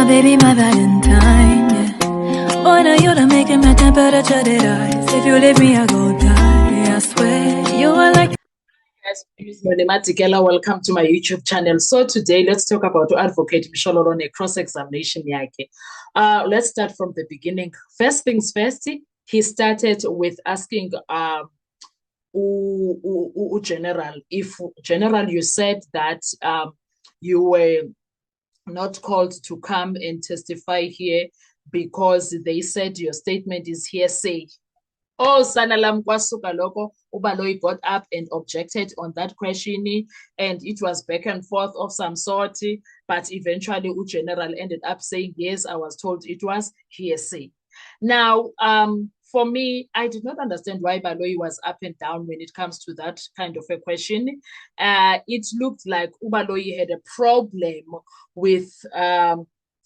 my baby, my Valentine, yeah. Boy, now you done making my temperature rise. If you leave me, I go die. I swear, you are like... Guys, my name is Monematikela. Welcome to my YouTube channel. So today, let's talk about Advocate Mshololo on a cross-examination yake. Let's start from the beginning. First things first, he started with asking General, if General, you said that you were not called to come and testify here because they said your statement is hearsay. Oh, Sanalam Kwasuka Loko, Ubaloyi got up and objected on that question, and it was back and forth of some sort, but eventually General ended up saying, yes, I was told it was hearsay. Now, for me, I did not understand why Baloyi was up and down when it comes to that kind of a question. It looked like Ubaloyi had a problem with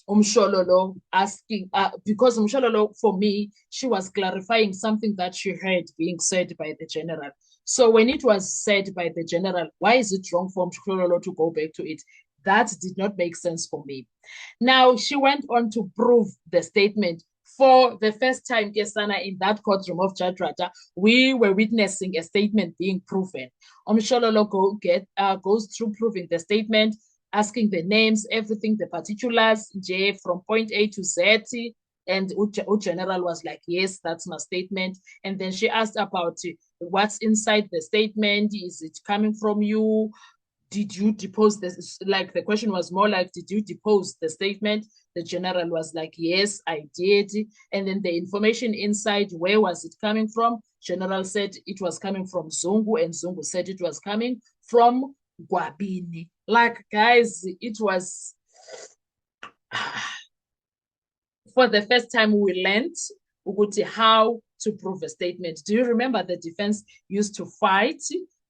Mshololo asking, because Mshololo, for me, she was clarifying something that she heard being said by the general. So when it was said by the general, why is it wrong for Mshololo to go back to it? That did not make sense for me. Now, she went on to prove the statement. For the first time, Kesana, in that courtroom of Judge Rata, we were witnessing a statement being proven. Mshololo goes through proving the statement, asking the names, everything, the particulars, J from point A to Z. And General was like, yes, that's my statement. And then she asked about what's inside the statement. Is it coming from you? Did you depose this? Like the question was more like, did you depose the statement? The general was like, yes, I did. And then the information inside, where was it coming from? General said it was coming from Zungu, and Zungu said it was coming from Gwabini. Like, guys, it was for the first time we learned how to prove a statement. Do you remember the defense used to fight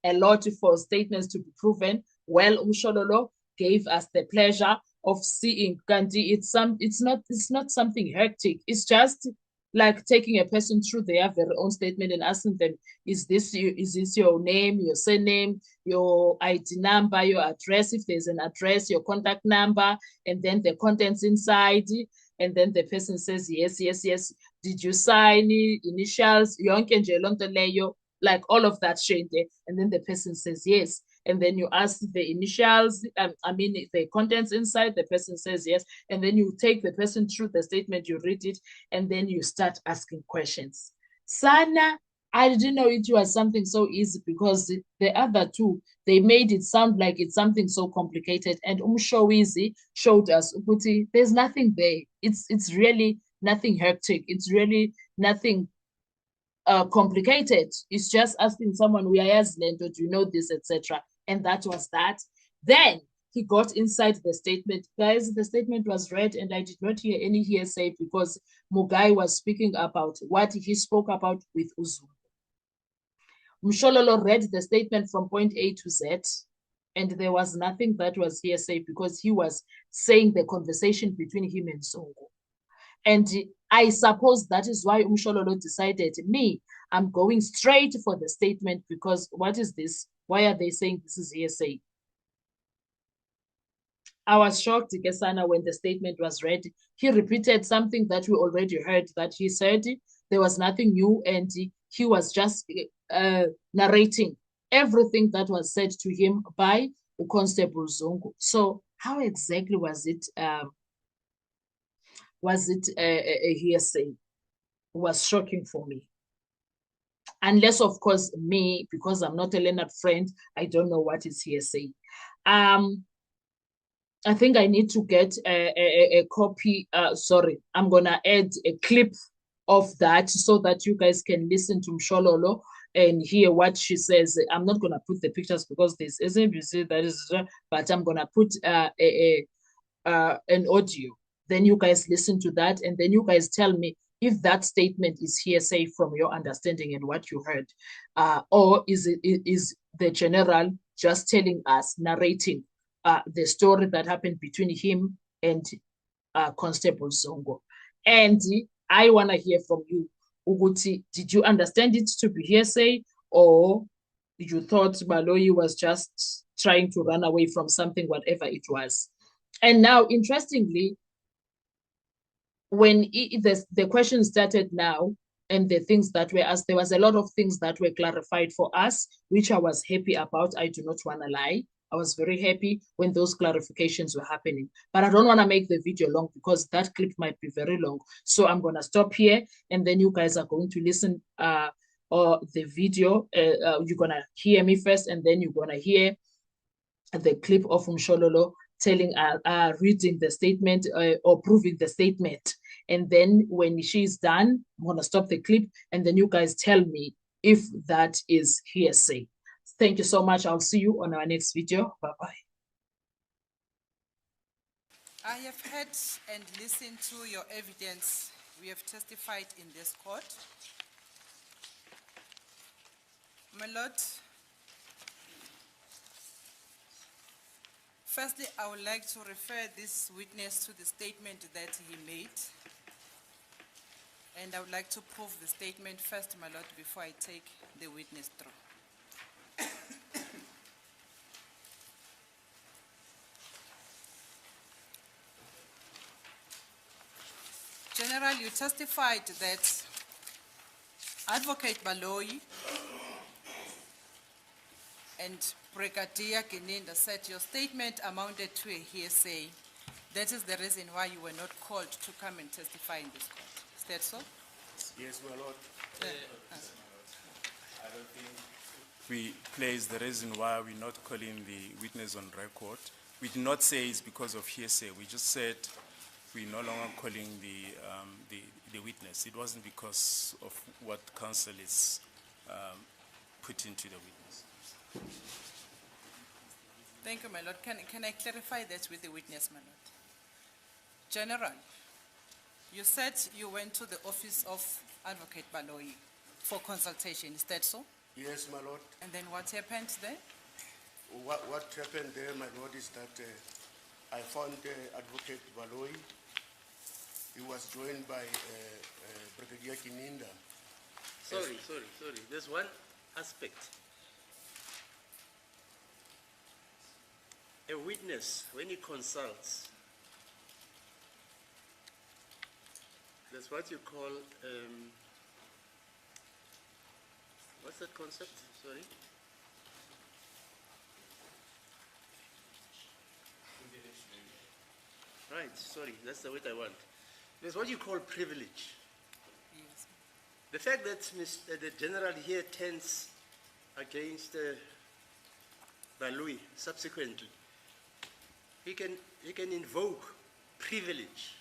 a lot for statements to be proven? Well, Mshololo gave us the pleasure of seeing Gandhi. It's not something hectic. It's just like taking a person through their very own statement and asking them, is this your name, your surname, your ID number, your address, if there's an address, your contact number, and then the contents inside. And then the person says, yes, yes, yes. Did you sign initials? Like all of that, Shane. And then the person says, yes. And then you ask the initials, the contents inside, the person says yes. And then you take the person through the statement, you read it, and then you start asking questions. Sana, I didn't know it was something so easy because the other two, they made it sound like it's something so complicated. And Umshowizi showed us, Uputi, there's nothing there. It's really nothing hectic. It's really nothing complicated. It's just asking someone, we are as do you know this, etc. And that was that. Then he got inside the statement. Guys, the statement was read, and I did not hear any hearsay because Mugai was speaking about what he spoke about with Uzulu. Mshololo read the statement from point A to Z, and there was nothing that was hearsay because he was saying the conversation between him and Songo. And I suppose that is why Mshololo decided, I'm going straight for the statement because what is this? Why are they saying this is hearsay? I was shocked, Kesana, when the statement was read. He repeated something that we already heard, that he said there was nothing new, and he was just narrating everything that was said to him by Constable Zungu. So how exactly was it a hearsay? It was shocking for me. Unless, of course, me, because I'm not a Leonard friend, I don't know what is hearsay. I think I need to get a copy. Sorry, I'm going to add a clip of that so that you guys can listen to Mshololo and hear what she says. I'm not going to put the pictures because this SABC, that is, but I'm going to put an audio. Then you guys listen to that, and then you guys tell me if that statement is hearsay from your understanding and what you heard, or is the general just telling us, narrating the story that happened between him and Constable Zongo. And I want to hear from you, Uguti. Did you understand it to be hearsay, or you thought Baloyi was just trying to run away from something, whatever it was? And now, interestingly, when the question started now, and the things that were asked, there was a lot of things that were clarified for us, which I was happy about. I do not want to lie. I was very happy when those clarifications were happening. But I don't want to make the video long because that clip might be very long. So I'm going to stop here, and then you guys are going to listen or the video. You're going to hear me first, and then you're going to hear the clip of Mshololo telling reading the statement or proving the statement. And then when she's done, I'm going to stop the clip, and then you guys tell me if that is hearsay. Thank you so much. I'll see you on our next video. Bye-bye. I have heard and listened to your evidence. We have testified in this court. My Lord, firstly, I would like to refer this witness to the statement that he made. And I would like to prove the statement first, my Lord, before I take the witness through. General, you testified that Advocate Baloyi and Brigadier Kininda said your statement amounted to a hearsay. That is the reason why you were not called to come and testify in this court. Is that so? Yes, my Lord. I don't think we place the reason why we're not calling the witness on record. We did not say it's because of hearsay. We just said we're no longer calling the witness. It wasn't because of what counsel is put into the witness. Thank you, my Lord. Can I clarify that with the witness, my Lord? General, you said you went to the office of Advocate Baloyi for consultation. Is that so? Yes, my Lord. And then what happened there? What happened there, my Lord, is that I found Advocate Baloyi. He was joined by Brigadier Kininda. Sorry. There's one aspect. A witness, when he consults, that's what you call, what's that concept? Sorry? Right, sorry, that's the word I want. There's what you call privilege. Yes. The fact that the general here turns against Baloyi subsequently, he can invoke privilege.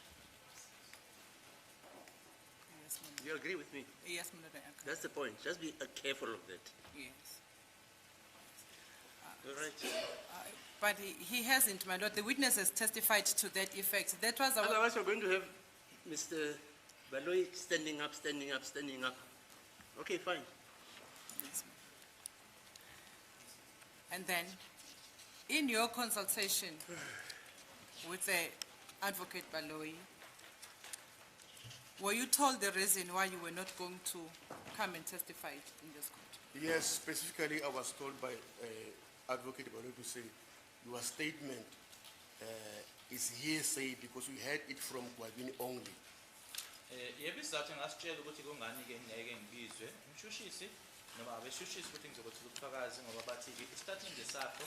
Yes, my Lord. You agree with me? Yes, my Lord, I agree. That's the point. Just be careful of that. Yes. All right. But he hasn't, my Lord. The witness has testified to that effect. That was our... Otherwise, we're going to have Mr. Baloyi standing up. Okay, fine. Yes, ma'am. And then, in your consultation with the Advocate Baloyi, were you told the reason why you were not going to come and testify in this court? Yes, specifically I was told by Advocate Baloyi to say your statement is hearsay because we heard it from Gwabini only. Yebo isizathu ngasitshela ukuthi kungani ke ngeke ngibizwe umshushisi noma abeshushisi futhi ngizokuthola ubufakazi ngoba bathi ke istatement sakho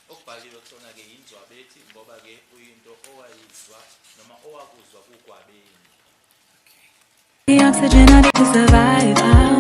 okubhaliwe kusona ke inzwabethi ngoba ke uyinto owayizwa noma owakuzwa kuGwabeni. The oxygen I need to survive.